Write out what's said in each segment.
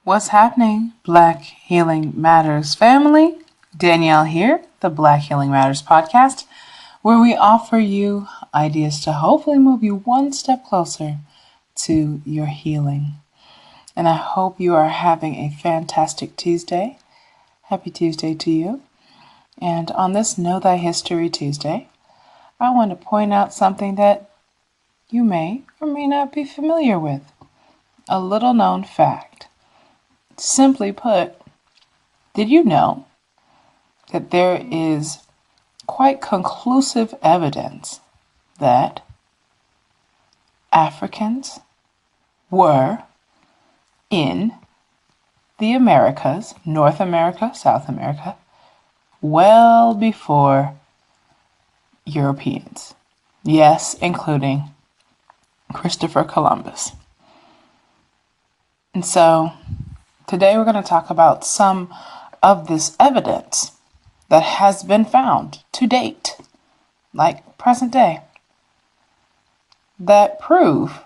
What's happening, Black Healing Matters family? Danielle here, the Black Healing Matters podcast, where we offer you ideas to hopefully move you one step closer to your healing. And I hope you are having a fantastic Tuesday. Happy Tuesday to you. And on this Know Thy History Tuesday, I want to point out something that you may or may not be familiar with. A little known fact. Simply put, did you know that there is quite conclusive evidence that Africans were in the Americas, North America, South America, well before Europeans? Yes, including Christopher Columbus. And so today we're going to talk about some of this evidence that has been found to date, like present day, that prove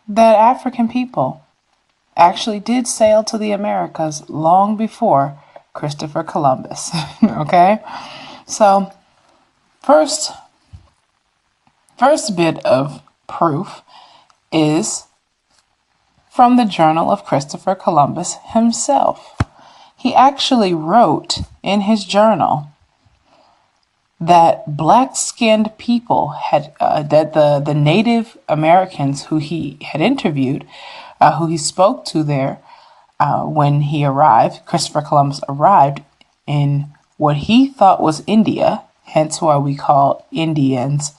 that African people actually did sail to the Americas long before Christopher Columbus. Okay? So first bit of proof is from the Journal of Christopher Columbus himself. He actually wrote in his journal that black-skinned people had, that the Native Americans who he had interviewed, who he spoke to there when he arrived, Christopher Columbus arrived in what he thought was India, hence why we call Indians,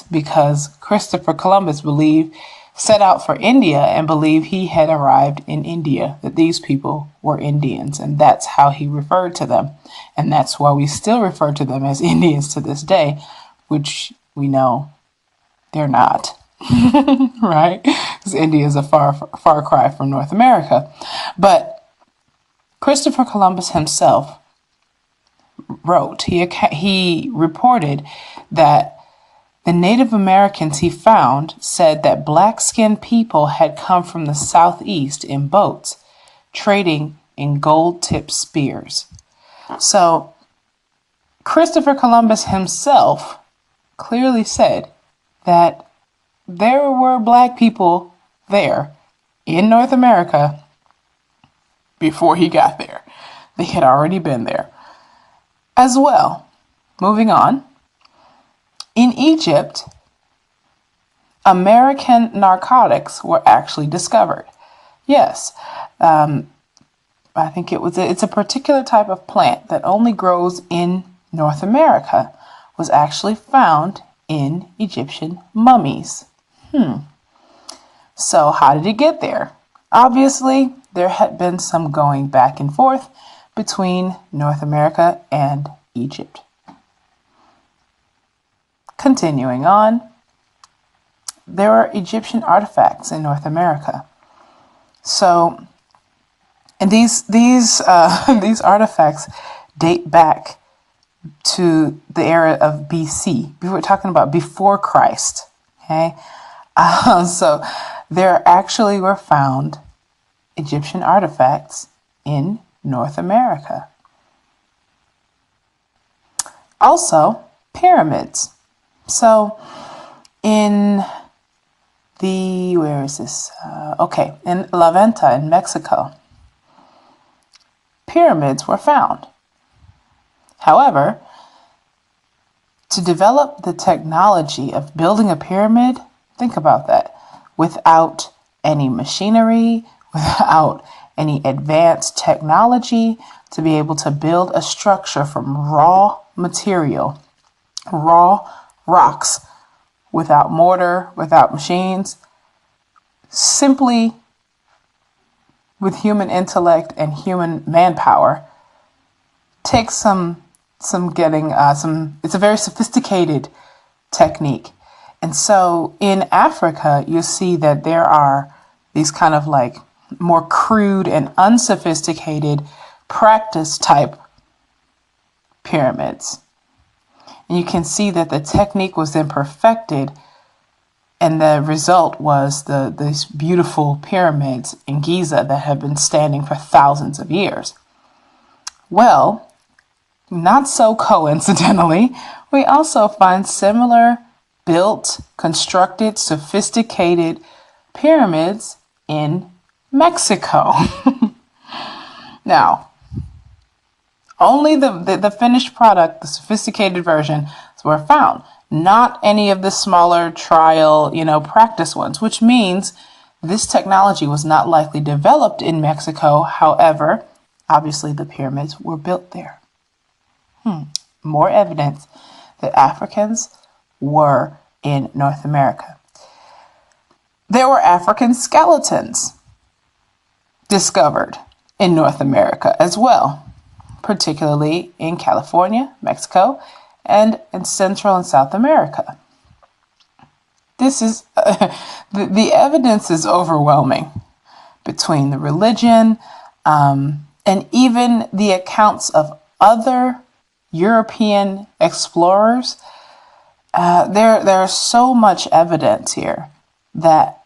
because Christopher Columbus set out for India and believed he had arrived in India, that these people were Indians, and that's how he referred to them. And that's why we still refer to them as Indians to this day, which we know they're not, right? Because India is a far cry from North America. But Christopher Columbus himself wrote, he reported that the Native Americans he found said that black-skinned people had come from the southeast in boats, trading in gold-tipped spears. So Christopher Columbus himself clearly said that there were black people there in North America before he got there. They had already been there. As well, moving on. In Egypt, American narcotics were actually discovered. Yes, I think it's a particular type of plant that only grows in North America, was actually found in Egyptian mummies. So how did it get there? Obviously, there had been some going back and forth between North America and Egypt. Continuing on, there are Egyptian artifacts in North America. So, and these artifacts date back to the era of BC. We were talking about before Christ. Okay, so there actually were found Egyptian artifacts in North America. Also, pyramids. So, in in La Venta in Mexico, pyramids were found. However, to develop the technology of building a pyramid, think about that, without any machinery, without any advanced technology, to be able to build a structure from raw material, raw rocks, without mortar, without machines, simply with human intellect and human manpower, takes some getting, it's a very sophisticated technique. And so in Africa, you see that there are these kind of like more crude and unsophisticated practice type pyramids. And you can see that the technique was then perfected And the result was these beautiful pyramids in Giza that have been standing for thousands of years. Well, not so coincidentally, we also find similar built, constructed, sophisticated pyramids in Mexico. Now, only the finished product, the sophisticated version, were found. Not any of the smaller trial, practice ones, which means this technology was not likely developed in Mexico. However, obviously the pyramids were built there. More evidence that Africans were in North America. There were African skeletons discovered in North America as well, particularly in California, Mexico, and in Central and South America. This is the evidence is overwhelming between the religion and even the accounts of other European explorers. There's so much evidence here that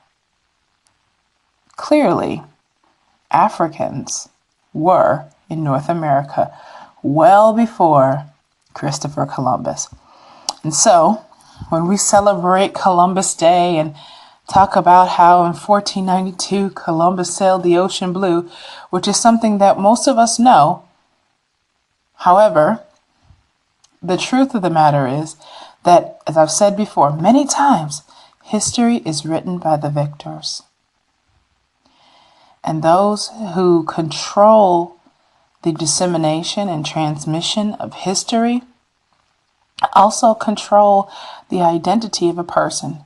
clearly Africans were in North America well before Christopher Columbus. And so when we celebrate Columbus Day and talk about how in 1492 Columbus sailed the ocean blue, which is something that most of us know. However, the truth of the matter is that, as I've said before many times, history is written by the victors. And those who control the dissemination and transmission of history also control the identity of a person.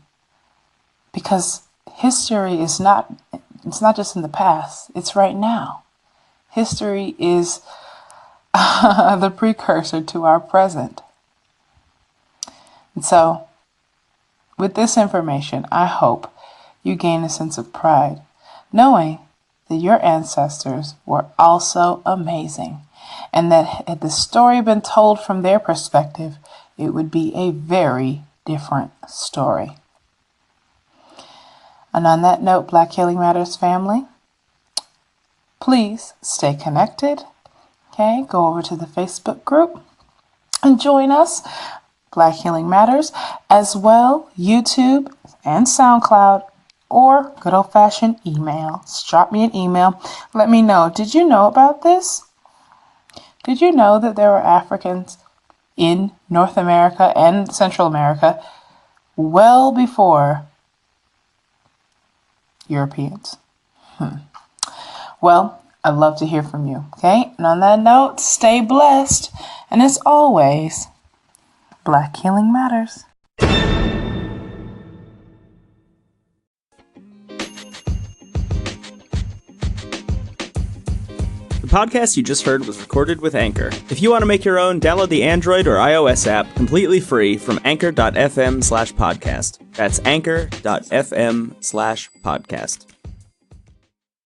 Because history is it's not just in the past, it's right now. History is the precursor to our present. And so, with this information, I hope you gain a sense of pride, knowing that your ancestors were also amazing, and that had the story been told from their perspective, it would be a very different story. And on that note, Black Healing Matters family, please stay connected. Okay, go over to the Facebook group and join us, Black Healing Matters, as well YouTube and SoundCloud, or good old-fashioned email. Just drop me an email. Let me know. Did you know about this? Did you know that there were Africans in North America and Central America well before Europeans? Well, I'd love to hear from you. Okay? And on that note, stay blessed. And as always, Black Healing Matters. The podcast you just heard was recorded with Anchor. If you want to make your own, download the Android or iOS app completely free from anchor.fm/podcast. That's anchor.fm/podcast.